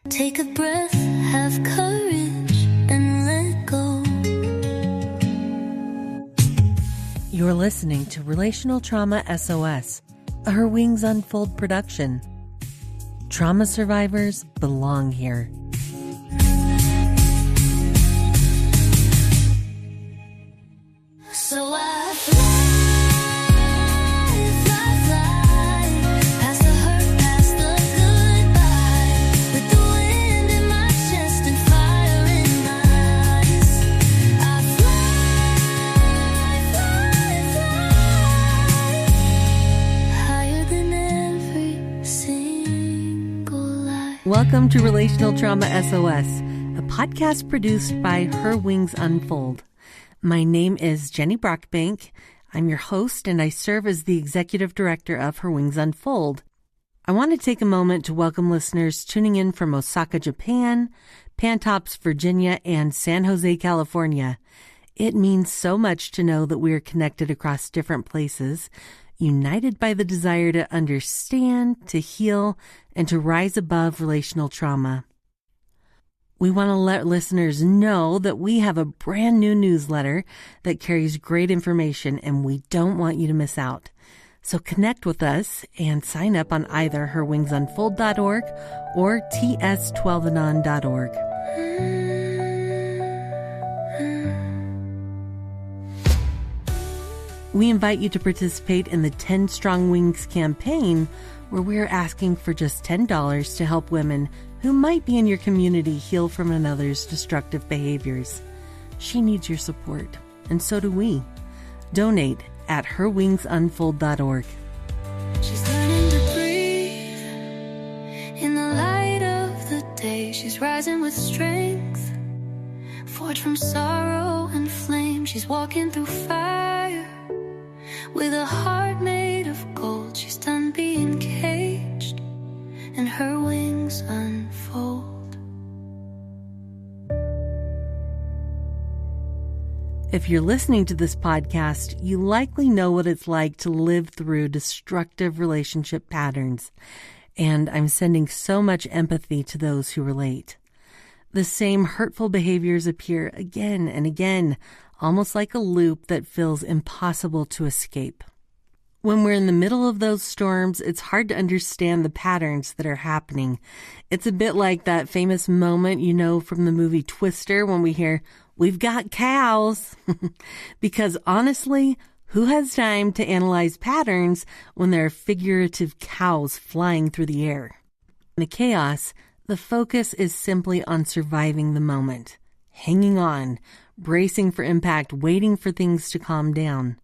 Take a breath, have courage, and let go. You're listening to Relational Trauma SOS, a Her Wings Unfold production. Trauma survivors belong here. So I fly, past the hurt, past the goodbye, with the wind in my chest and fire in my eyes. I fly, higher than every single lie. Welcome to Relational Trauma SOS, a podcast produced by Her Wings Unfold. My name is Jeni Brockbank. I'm your host, and I serve as the executive director of Her Wings Unfold. I want to take a moment to welcome listeners tuning in from Osaka, Japan, Pantops, Virginia, and San Jose, California. It means so much to know that we are connected across different places, united by the desire to understand, to heal, and to rise above relational trauma. We want to let listeners know that we have a brand new newsletter that carries great information, and we don't want you to miss out. So connect with us and sign up on either herwingsunfold.org or ts12anon.org. We invite you to participate in the 10 Strong Wings campaign, where we are asking for just $10 to help women who might be in your community heal from another's destructive behaviors. She needs your support, and so do we. Donate at herwingsunfold.org. She's learning to breathe in the light of the day. She's rising with strength, forged from sorrow and flame. She's walking through fire with a heart made of gold. She's done being caged, and her wings unfold. If you're listening to this podcast, you likely know what it's like to live through destructive relationship patterns, and I'm sending so much empathy to those who relate. The same hurtful behaviors appear again and again, almost like a loop that feels impossible to escape. When we're in the middle of those storms, it's hard to understand the patterns that are happening. It's a bit like that famous moment, from the movie Twister when we hear, "We've got cows." Because honestly, who has time to analyze patterns when there are figurative cows flying through the air? In the chaos, the focus is simply on surviving the moment, hanging on, bracing for impact, waiting for things to calm down.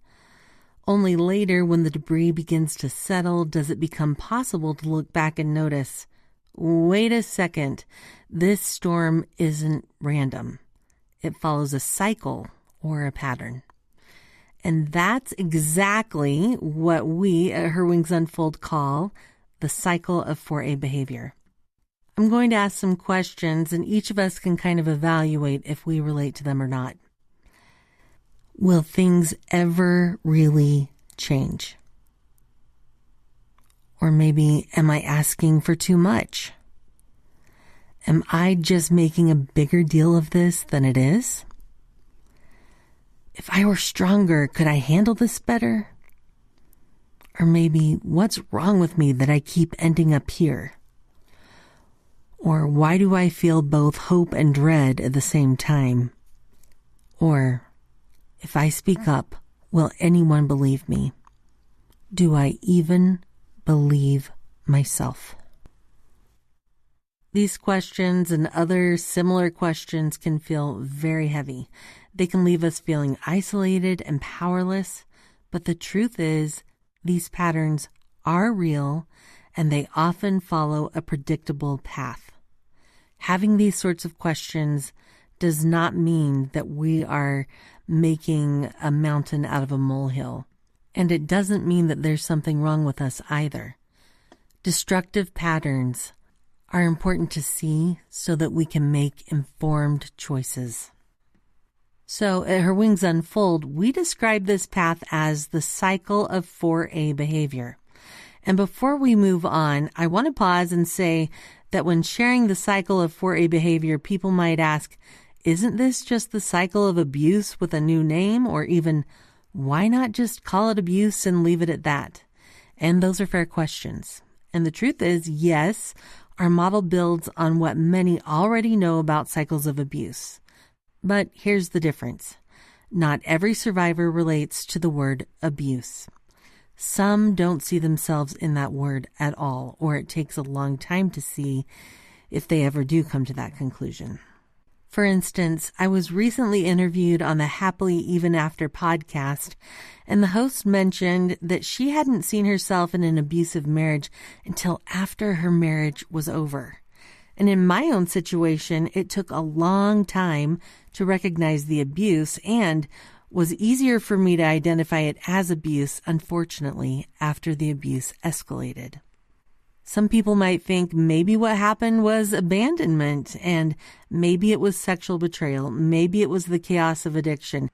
Only later, when the debris begins to settle, does it become possible to look back and notice, wait a second, this storm isn't random. It follows a cycle or a pattern. And that's exactly what we at Her Wings Unfold call the cycle of 4A behavior. I'm going to ask some questions, and each of us can kind of evaluate if we relate to them or not. Will things ever really change? Or maybe, am I asking for too much? Am I just making a bigger deal of this than it is? If I were stronger, could I handle this better? Or maybe, what's wrong with me that I keep ending up here? Or why do I feel both hope and dread at the same time? Or, if I speak up, will anyone believe me? Do I even believe myself? These questions and other similar questions can feel very heavy. They can leave us feeling isolated and powerless, but the truth is, these patterns are real, and they often follow a predictable path. Having these sorts of questions does not mean that we are making a mountain out of a molehill. And it doesn't mean that there's something wrong with us either. Destructive patterns are important to see so that we can make informed choices. So at Her Wings Unfold, we describe this path as the cycle of 4A behavior. And before we move on, I want to pause and say that when sharing the cycle of 4A behavior, people might ask, isn't this just the cycle of abuse with a new name? Or even, why not just call it abuse and leave it at that? And those are fair questions. And the truth is, yes, our model builds on what many already know about cycles of abuse. But here's the difference. Not every survivor relates to the word abuse. Some don't see themselves in that word at all, or it takes a long time to see if they ever do come to that conclusion. For instance, I was recently interviewed on the Happily Even After podcast, and the host mentioned that she hadn't seen herself in an abusive marriage until after her marriage was over. And in my own situation, it took a long time to recognize the abuse and was easier for me to identify it as abuse, unfortunately, after the abuse escalated. Some people might think maybe what happened was abandonment, and maybe it was sexual betrayal, maybe it was the chaos of addiction.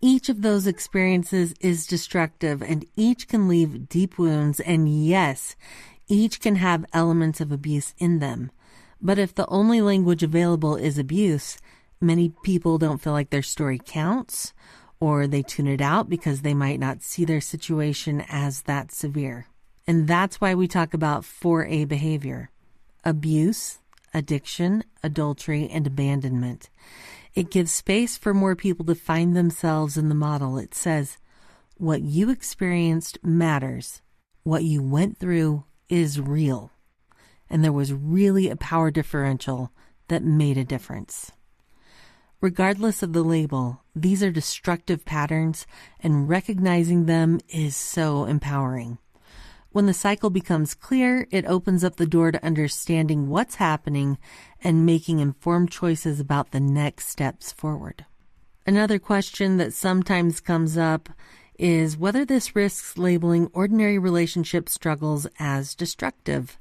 Each of those experiences is destructive, and each can leave deep wounds, and yes, each can have elements of abuse in them. But if the only language available is abuse, many people don't feel like their story counts, or they tune it out because they might not see their situation as that severe. And that's why we talk about 4A behavior: abuse, addiction, adultery, and abandonment. It gives space for more people to find themselves in the model. It says, what you experienced matters. What you went through is real. And there was really a power differential that made a difference. Regardless of the label, these are destructive patterns, and recognizing them is so empowering. When the cycle becomes clear, it opens up the door to understanding what's happening and making informed choices about the next steps forward. Another question that sometimes comes up is whether this risks labeling ordinary relationship struggles as destructive.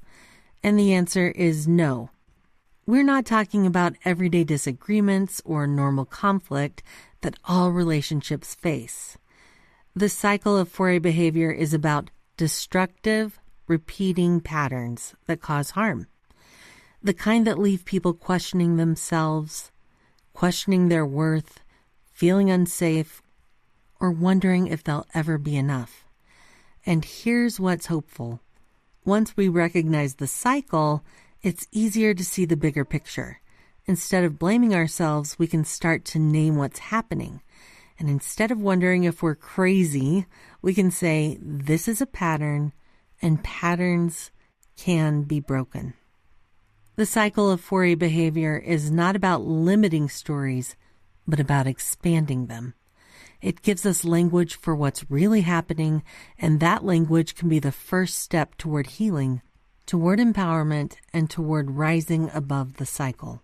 And the answer is no. We're not talking about everyday disagreements or normal conflict that all relationships face. The cycle of 4A behavior is about destructive, repeating patterns that cause harm. The kind that leave people questioning themselves, questioning their worth, feeling unsafe, or wondering if they'll ever be enough. And here's what's hopeful. Once we recognize the cycle, it's easier to see the bigger picture. Instead of blaming ourselves, we can start to name what's happening. And instead of wondering if we're crazy, we can say, this is a pattern, and patterns can be broken. The cycle of 4A behavior is not about limiting stories, but about expanding them. It gives us language for what's really happening, and that language can be the first step toward healing, toward empowerment, and toward rising above the cycle.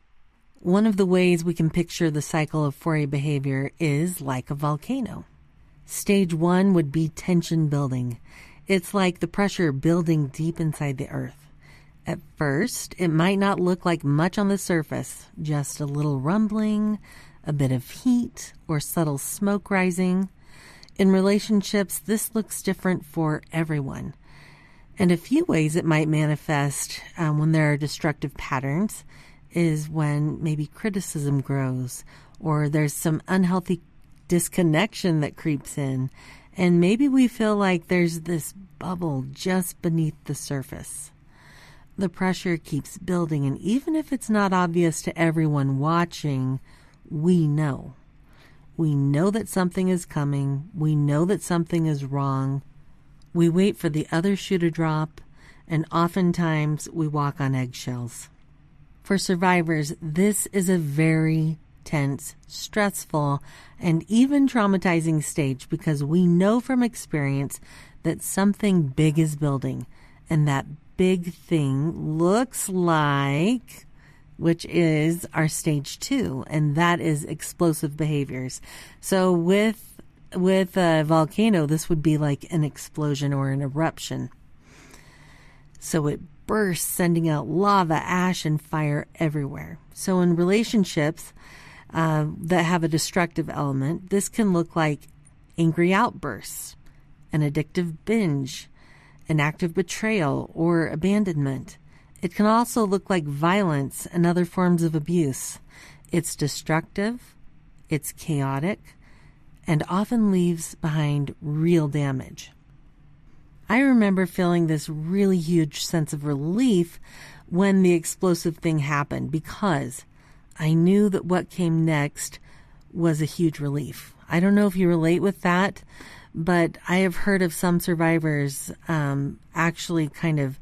One of the ways we can picture the cycle of 4A behavior is like a volcano. Stage 1 would be tension building. It's like the pressure building deep inside the earth. At first, it might not look like much on the surface, just a little rumbling, a bit of heat, or subtle smoke rising. In relationships, this looks different for everyone. And a few ways it might manifest when there are destructive patterns is when maybe criticism grows, or there's some unhealthy disconnection that creeps in, and maybe we feel like there's this bubble just beneath the surface. The pressure keeps building, and even if it's not obvious to everyone watching, we know. We know that something is coming. We know that something is wrong. We wait for the other shoe to drop, and oftentimes we walk on eggshells. For survivors, this is a very tense, stressful, and even traumatizing stage because we know from experience that something big is building, and that big thing looks like, which is our stage 2, and that is explosive behaviors. So with a volcano, this would be like an explosion or an eruption. So it bursts, sending out lava, ash, and fire everywhere. So in relationships that have a destructive element, this can look like angry outbursts, an addictive binge, an act of betrayal, or abandonment. It can also look like violence and other forms of abuse. It's destructive, it's chaotic, and often leaves behind real damage. I remember feeling this really huge sense of relief when the explosive thing happened because I knew that what came next was a huge relief. I don't know if you relate with that, but I have heard of some survivors actually kind of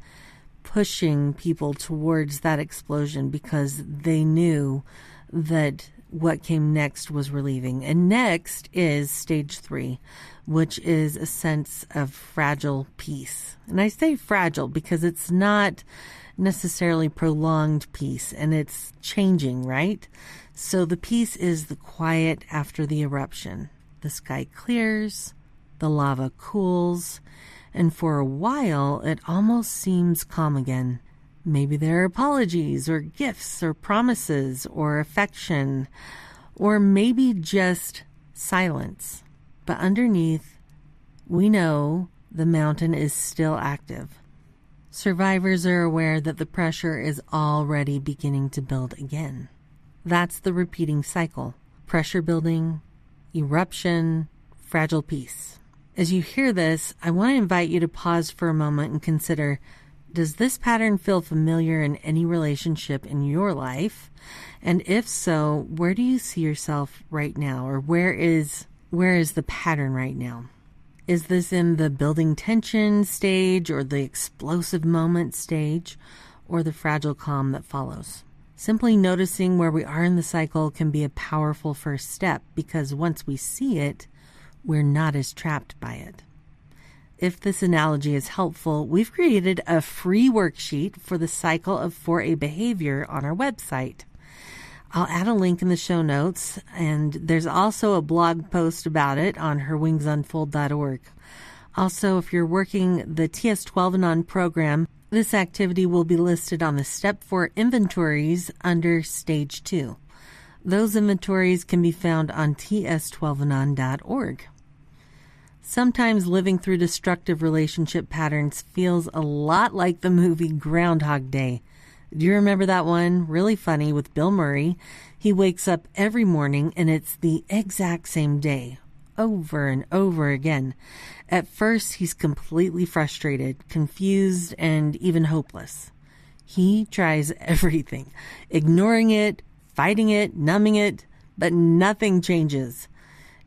pushing people towards that explosion because they knew that what came next was relieving. And next is stage 3, which is a sense of fragile peace. And I say fragile because it's not necessarily prolonged peace, and it's changing, right? So the peace is the quiet after the eruption. The sky clears, the lava cools, and for a while, it almost seems calm again. Maybe there are apologies or gifts or promises or affection, or maybe just silence. But underneath, we know the mountain is still active. Survivors are aware that the pressure is already beginning to build again. That's the repeating cycle. Pressure building, eruption, fragile peace. As you hear this, I want to invite you to pause for a moment and consider, does this pattern feel familiar in any relationship in your life? And if so, where do you see yourself right now? Or where is the pattern right now? Is this in the building tension stage or the explosive moment stage or the fragile calm that follows? Simply noticing where we are in the cycle can be a powerful first step because once we see it, we're not as trapped by it. If this analogy is helpful, we've created a free worksheet for the cycle of 4A behavior on our website. I'll add a link in the show notes, and there's also a blog post about it on herwingsunfold.org. Also, if you're working the TS12 and on program, this activity will be listed on the Step 4 inventories under Stage 2. Those inventories can be found on ts12andon.org. Sometimes living through destructive relationship patterns feels a lot like the movie Groundhog Day. Do you remember that one? Really funny with Bill Murray. He wakes up every morning and it's the exact same day, over and over again. At first, he's completely frustrated, confused, and even hopeless. He tries everything, ignoring it, fighting it, numbing it, but nothing changes.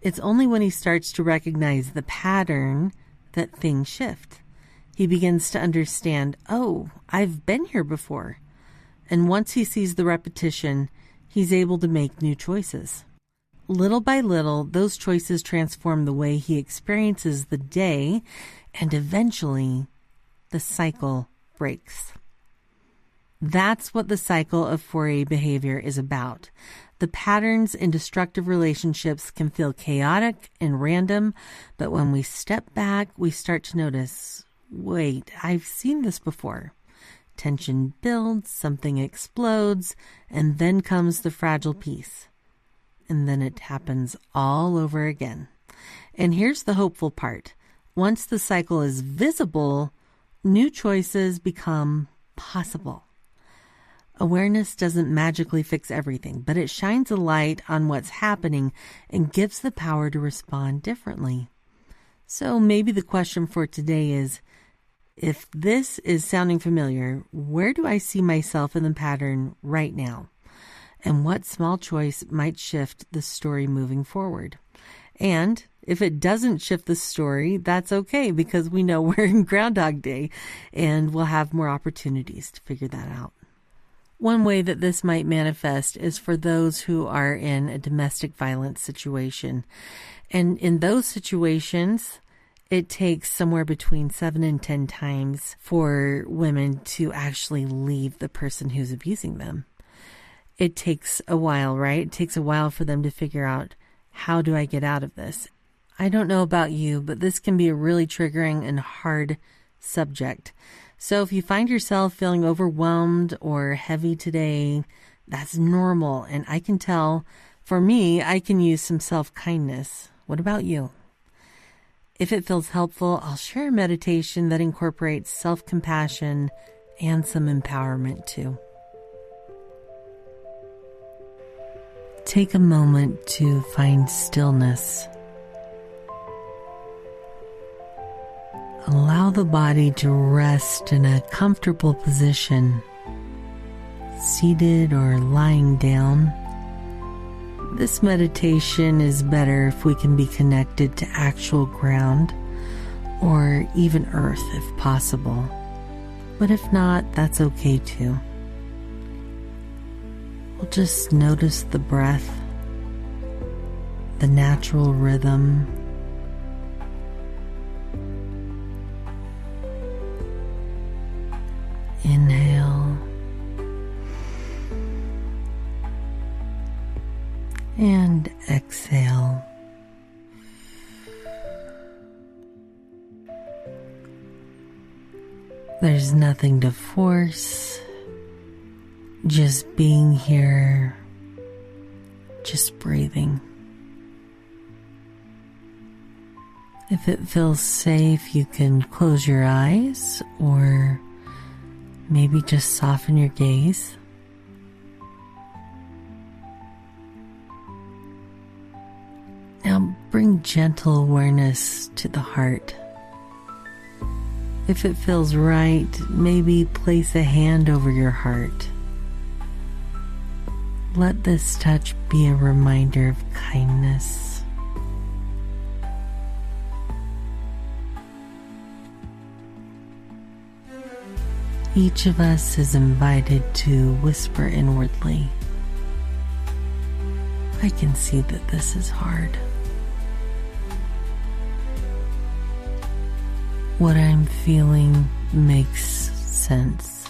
It's only when he starts to recognize the pattern that things shift. He begins to understand, oh, I've been here before. And once he sees the repetition, he's able to make new choices. Little by little, those choices transform the way he experiences the day, and eventually, the cycle breaks. That's what the cycle of 4A behavior is about. The patterns in destructive relationships can feel chaotic and random, but when we step back, we start to notice, wait, I've seen this before. Tension builds, something explodes, and then comes the fragile peace. And then it happens all over again. And here's the hopeful part. Once the cycle is visible, new choices become possible. Awareness doesn't magically fix everything, but it shines a light on what's happening and gives the power to respond differently. So maybe the question for today is, if this is sounding familiar, where do I see myself in the pattern right now? And what small choice might shift the story moving forward? And if it doesn't shift the story, that's okay because we know we're in Groundhog Day and we'll have more opportunities to figure that out. One way that this might manifest is for those who are in a domestic violence situation. And in those situations, it takes somewhere between 7 and 10 times for women to actually leave the person who's abusing them. It takes a while, right? It takes a while for them to figure out, how do I get out of this? I don't know about you, but this can be a really triggering and hard subject. So if you find yourself feeling overwhelmed or heavy today, that's normal. And I can tell, for me, I can use some self-kindness. What about you? If it feels helpful, I'll share a meditation that incorporates self-compassion and some empowerment too. Take a moment to find stillness. Allow the body to rest in a comfortable position, seated or lying down. This meditation is better if we can be connected to actual ground or even earth if possible. But if not, that's okay too. We'll just notice the breath, the natural rhythm. Inhale and exhale. There's nothing to force, just being here, just breathing. If it feels safe, you can close your eyes or maybe just soften your gaze. Now bring gentle awareness to the heart. If it feels right, maybe place a hand over your heart. Let this touch be a reminder of kindness. Each of us is invited to whisper inwardly, "I can see that this is hard. What I'm feeling makes sense."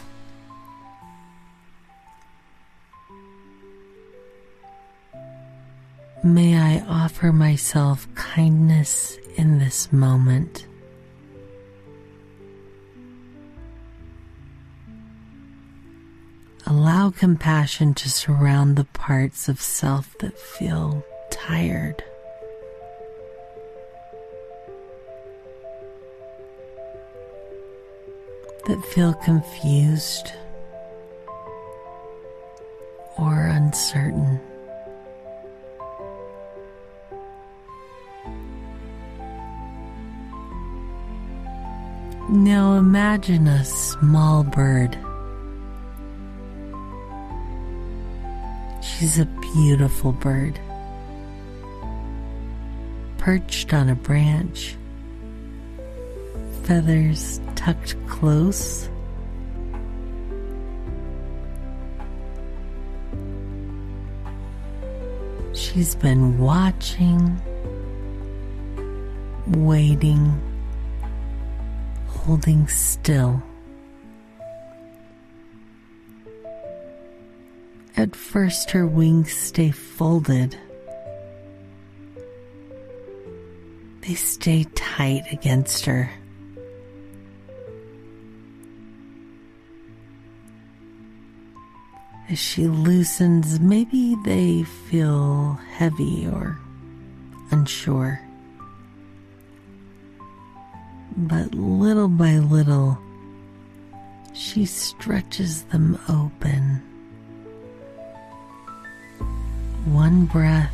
May I offer myself kindness in this moment. Allow compassion to surround the parts of self that feel tired. That feel confused or uncertain. Now imagine a small bird. She's a beautiful bird, perched on a branch, feathers tucked close. She's been watching, waiting, holding still. At first, her wings stay folded. They stay tight against her. As she loosens, maybe they feel heavy or unsure. But little by little, she stretches them open. One breath,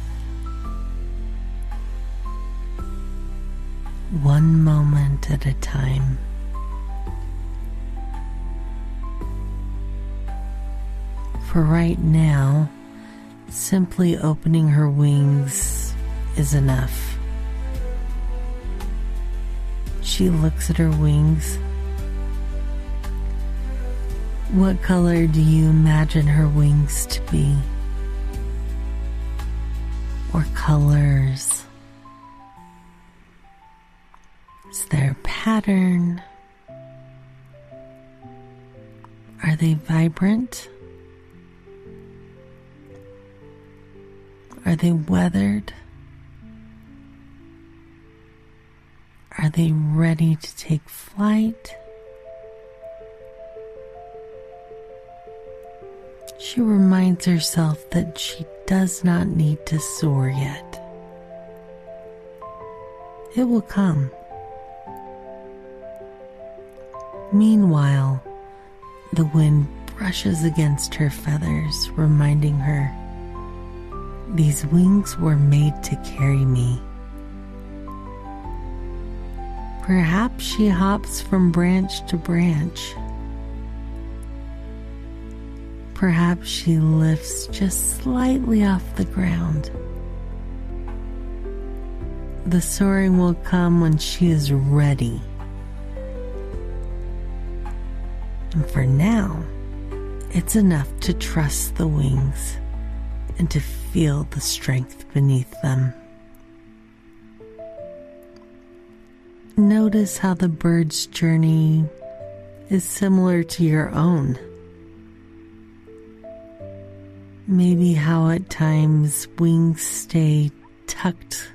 one moment at a time. For right now, simply opening her wings is enough. She looks at her wings. What color do you imagine her wings to be? Or colors? Is there a pattern? Are they vibrant? Are they weathered? Are they ready to take flight? She reminds herself that she does not need to soar yet. It will come. Meanwhile, The wind brushes against her feathers, reminding her, these wings were made to carry me. Perhaps she hops from branch to branch. Perhaps she lifts just slightly off the ground. The soaring will come when she is ready. And for now, it's enough to trust the wings and to feel the strength beneath them. Notice how the bird's journey is similar to your own. Maybe how at times wings stay tucked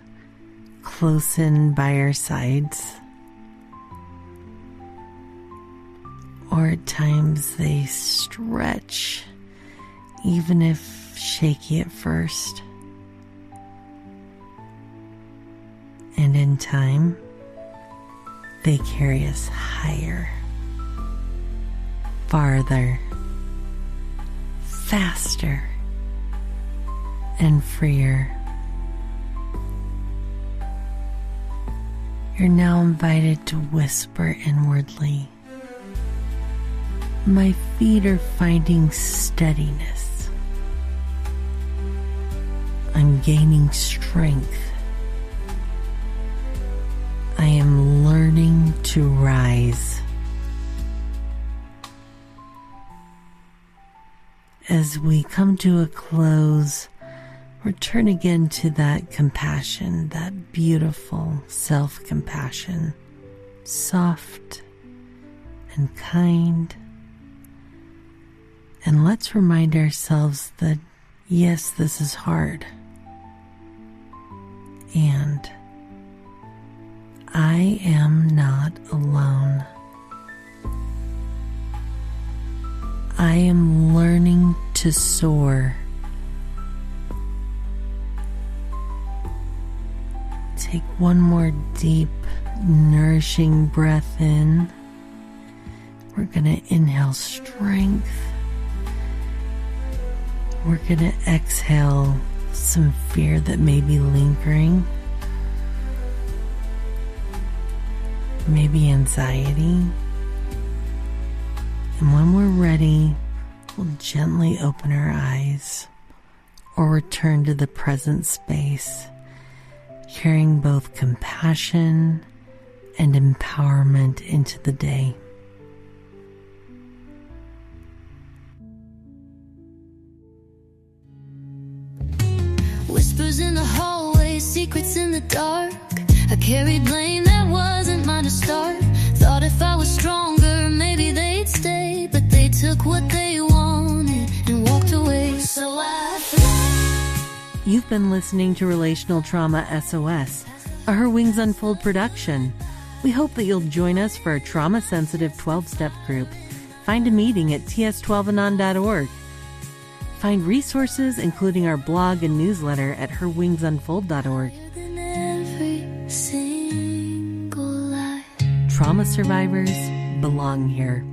close in by your sides, or at times they stretch, even if shaky at first. And in time, they carry us higher, farther, faster, and freer. You're now invited to whisper inwardly, my feet are finding steadiness. I'm gaining strength. I am learning to rise. As we come to a close, return again to that compassion, that beautiful self-compassion, soft and kind. And let's remind ourselves that, yes, this is hard. And I am not alone. I am learning to soar. Take one more deep, nourishing breath in. We're going to inhale strength. We're going to exhale some fear that may be lingering. Maybe anxiety. And when we're ready, we'll gently open our eyes or return to the present space, carrying both compassion and empowerment into the day. Whispers in the hallway, secrets in the dark. I carried blame that wasn't mine to start. Thought if I was stronger, maybe they'd stay, but they took what they wanted and walked away. So You've been listening to Relational Trauma SOS, a Her Wings Unfold production. We hope that you'll join us for a trauma-sensitive 12-step group. Find a meeting at ts12anon.org. Find resources, including our blog and newsletter, at herwingsunfold.org. Trauma survivors belong here.